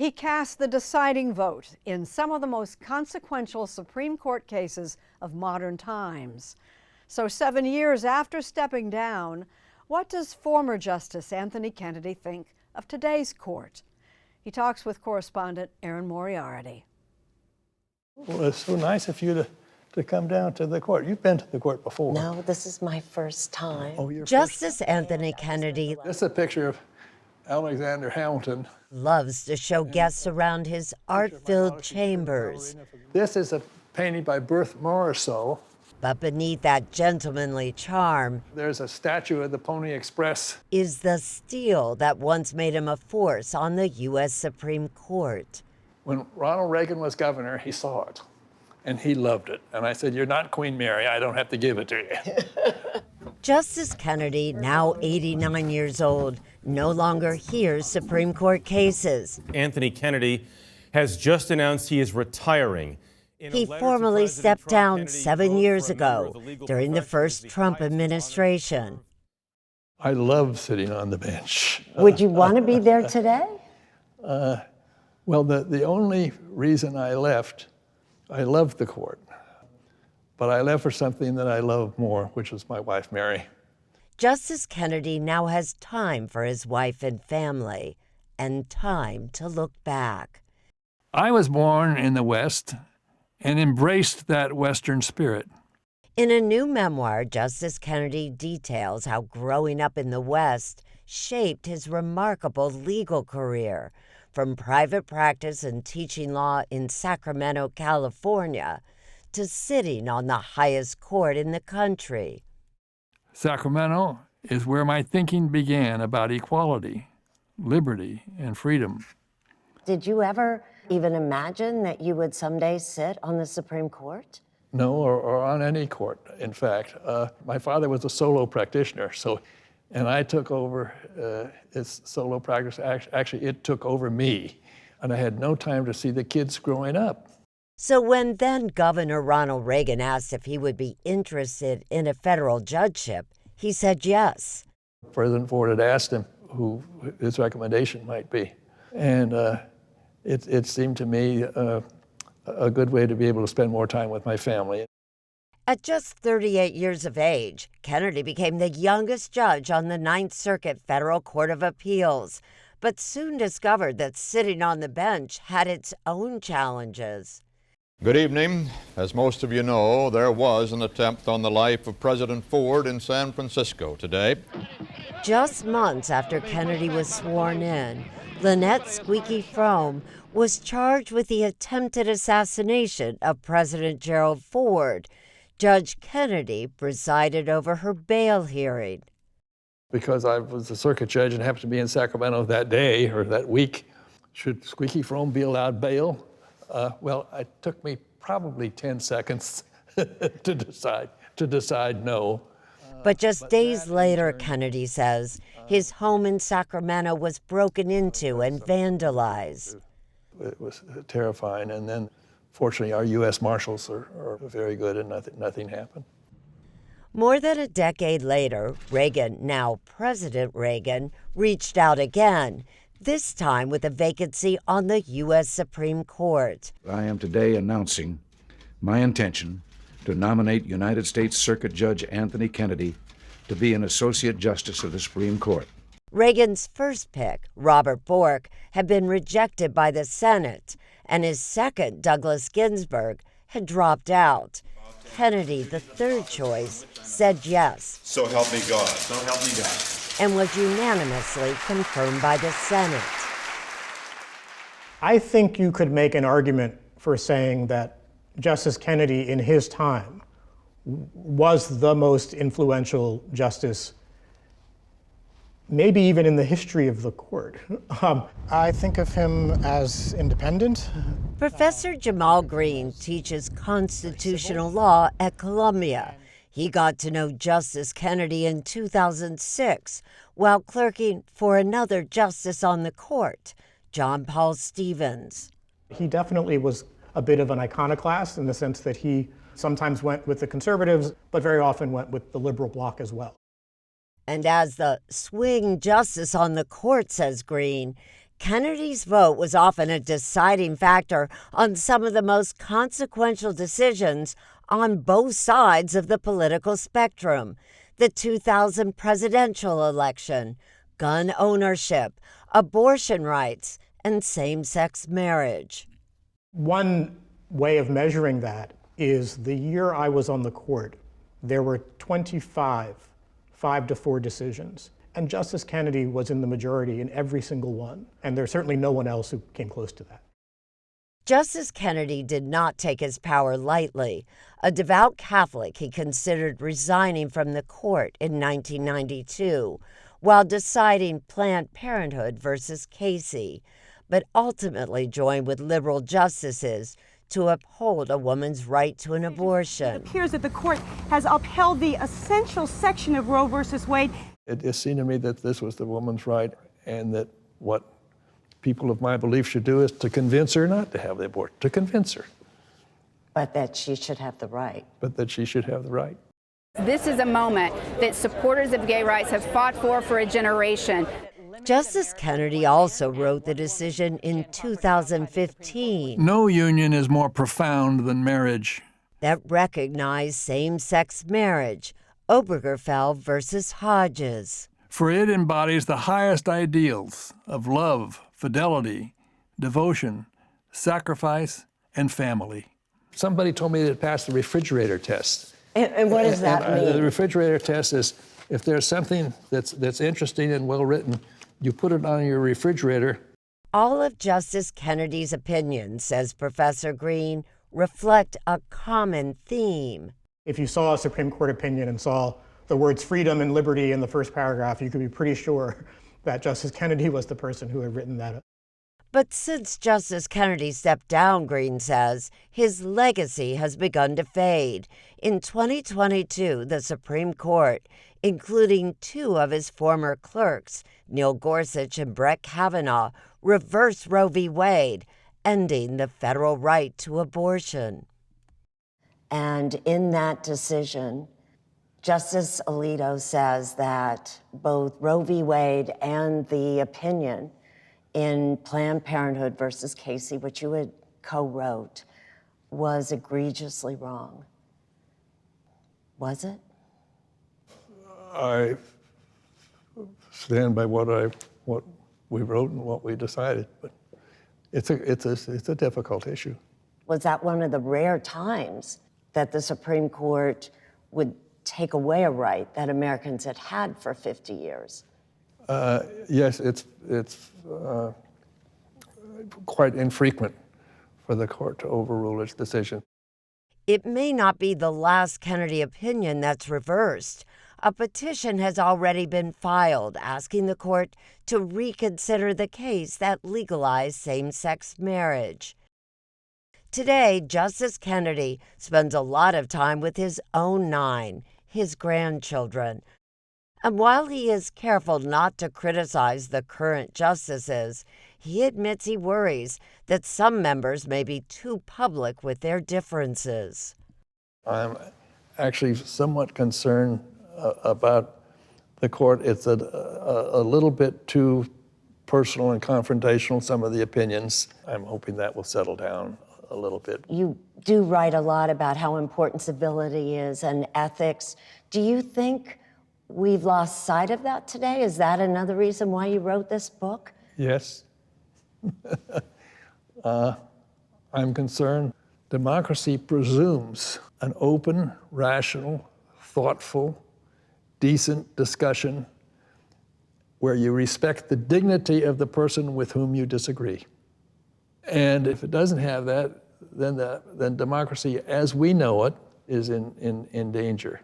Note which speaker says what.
Speaker 1: He cast the deciding vote in some of the most consequential Supreme Court cases of modern times. So 7 years after stepping down, what does former Justice Anthony Kennedy think of today's court? He talks with correspondent Erin Moriarty.
Speaker 2: Well, it's so nice of you to come down to the court. You've been to the court before.
Speaker 3: No, this is my first time.
Speaker 2: Oh, your
Speaker 3: Justice Anthony Kennedy
Speaker 2: This is a picture of Alexander Hamilton.
Speaker 3: loves to show guests around his art-filled chambers.
Speaker 2: This is a painting by Berthe Morisot.
Speaker 3: But beneath that gentlemanly charm
Speaker 2: There's a statue of the Pony Express.
Speaker 3: is the steel that once made him a force on the U.S. Supreme Court.
Speaker 2: When Ronald Reagan was governor, he saw it, and he loved it. And I said, "You're not Queen Mary. I don't have to give it to you."
Speaker 3: Justice Kennedy, now 89 years old, no longer hears Supreme Court cases.
Speaker 4: Anthony Kennedy has just announced he is retiring.
Speaker 3: He formally stepped down 7 years ago during the first Trump administration.
Speaker 2: I love sitting on the bench.
Speaker 3: Would you want to be there today?
Speaker 2: Well, the only reason I left, I loved the court. But I left for something that I love more, which was my wife, Mary.
Speaker 3: Justice Kennedy now has time for his wife and family, and time to look back.
Speaker 2: I was born in the West and embraced that Western spirit.
Speaker 3: In a new memoir, Justice Kennedy details how growing up in the West shaped his remarkable legal career, from private practice and teaching law in Sacramento, California, to sitting on the highest court in the country.
Speaker 2: Sacramento is where my thinking began about equality, liberty, and freedom.
Speaker 3: Did you ever even imagine that you would someday sit on the Supreme Court?
Speaker 2: No, or on any court, in fact. My father was a solo practitioner, and I took over his solo practice. Actually, it took over me, and I had no time to see the kids growing up.
Speaker 3: So when then Governor Ronald Reagan asked if he would be interested in a federal judgeship, he said yes.
Speaker 2: President Ford had asked him who his recommendation might be, and it seemed to me a good way to be able to spend more time with my family.
Speaker 3: At just 38 years of age, Kennedy became the youngest judge on the Ninth Circuit Federal Court of Appeals, but soon discovered that sitting on the bench had its own challenges.
Speaker 5: Good evening. As most of you know, there was an attempt on the life of President Ford in San Francisco today.
Speaker 3: Just months after Kennedy was sworn in, Lynette Squeaky Fromme was charged with the attempted assassination of President Gerald Ford. Judge Kennedy presided over her bail hearing.
Speaker 2: Because I was a circuit judge and happened to be in Sacramento that day or that week, should Squeaky Fromme be allowed bail? Well, it took me probably 10 seconds to decide no.
Speaker 3: But just days later, Kennedy says, his home in Sacramento was broken into and vandalized.
Speaker 2: It was terrifying, and then fortunately our U.S. Marshals are very good and nothing happened.
Speaker 3: More than a decade later, Reagan, now President Reagan, reached out again, this time with a vacancy on the U.S. Supreme Court.
Speaker 6: I am today announcing my intention to nominate United States Circuit Judge Anthony Kennedy to be an Associate Justice of the Supreme Court.
Speaker 3: Reagan's first pick, Robert Bork, had been rejected by the Senate, and his second, Douglas Ginsburg, had dropped out. Kennedy, the third choice, said yes.
Speaker 7: So help me God. So help me God.
Speaker 3: And was unanimously confirmed by the Senate.
Speaker 8: I think you could make an argument for saying that Justice Kennedy, in his time, was the most influential justice, maybe even in the history of the court. I think of him as independent.
Speaker 3: Professor Jamal Green teaches constitutional law at Columbia. He got to know Justice Kennedy in 2006 while clerking for another justice on the court, John Paul Stevens.
Speaker 8: He definitely was a bit of an iconoclast in the sense that he sometimes went with the conservatives, but very often went with the liberal bloc as well.
Speaker 3: And as the swing justice on the court, says Green, Kennedy's vote was often a deciding factor on some of the most consequential decisions on both sides of the political spectrum. The 2000 presidential election, gun ownership, abortion rights, and same-sex marriage.
Speaker 8: One way of measuring that is the year I was on the court, there were 25 5-4 decisions. And Justice Kennedy was in the majority in every single one. And there's certainly no one else who came close to that.
Speaker 3: Justice Kennedy did not take his power lightly. A devout Catholic, he considered resigning from the court in 1992 while deciding Planned Parenthood versus Casey, but ultimately joined with liberal justices to uphold a woman's right to an abortion.
Speaker 9: It appears that the court has upheld the essential section of Roe versus Wade.
Speaker 2: It seemed to me that this was the woman's right, and that what people of my belief should do is to convince her not to have the abortion, to convince her.
Speaker 10: But that she should have the right.
Speaker 2: But that she should have the right.
Speaker 11: This is a moment that supporters of gay rights have fought for a generation.
Speaker 3: Justice Kennedy also wrote the decision in 2015.
Speaker 2: No union is more profound than marriage.
Speaker 3: That recognized same-sex marriage, Obergefell versus Hodges.
Speaker 2: For it embodies the highest ideals of love, fidelity, devotion, sacrifice, and family. Somebody told me that it passed the refrigerator test.
Speaker 10: And what does that mean?
Speaker 2: The refrigerator test is if there's something that's interesting and well written, you put it on your refrigerator.
Speaker 3: All of Justice Kennedy's opinions, says Professor Green, reflect a common theme.
Speaker 8: If you saw a Supreme Court opinion and saw the words freedom and liberty in the first paragraph, you could be pretty sure that Justice Kennedy was the person who had written that.
Speaker 3: But since Justice Kennedy stepped down, Green says, his legacy has begun to fade. In 2022, the Supreme Court, including two of his former clerks, Neil Gorsuch and Brett Kavanaugh, reversed Roe v. Wade, ending the federal right to abortion.
Speaker 10: And in that decision, Justice Alito says that both Roe v. Wade and the opinion in Planned Parenthood versus Casey, which you had co-wrote, was egregiously wrong. Was it?
Speaker 2: I stand by what we wrote and what we decided, but it's a difficult issue.
Speaker 10: Was that one of the rare times that the Supreme Court would take away a right that Americans had had for 50 years?
Speaker 2: Yes, it's quite infrequent for the court to overrule its decision.
Speaker 3: It may not be the last Kennedy opinion that's reversed. A petition has already been filed asking the court to reconsider the case that legalized same-sex marriage. Today, Justice Kennedy spends a lot of time with his own 9, his grandchildren. And while he is careful not to criticize the current justices, he admits he worries that some members may be too public with their differences.
Speaker 2: I'm actually somewhat concerned about the court. It's a little bit too personal and confrontational, some of the opinions. I'm hoping that will settle down a little bit.
Speaker 10: You do write a lot about how important civility is and ethics. Do you think we've lost sight of that today? Is that another reason why you wrote this book?
Speaker 2: Yes. I'm concerned. Democracy presumes an open, rational, thoughtful, decent discussion where you respect the dignity of the person with whom you disagree. And if it doesn't have that, then democracy as we know it is in danger.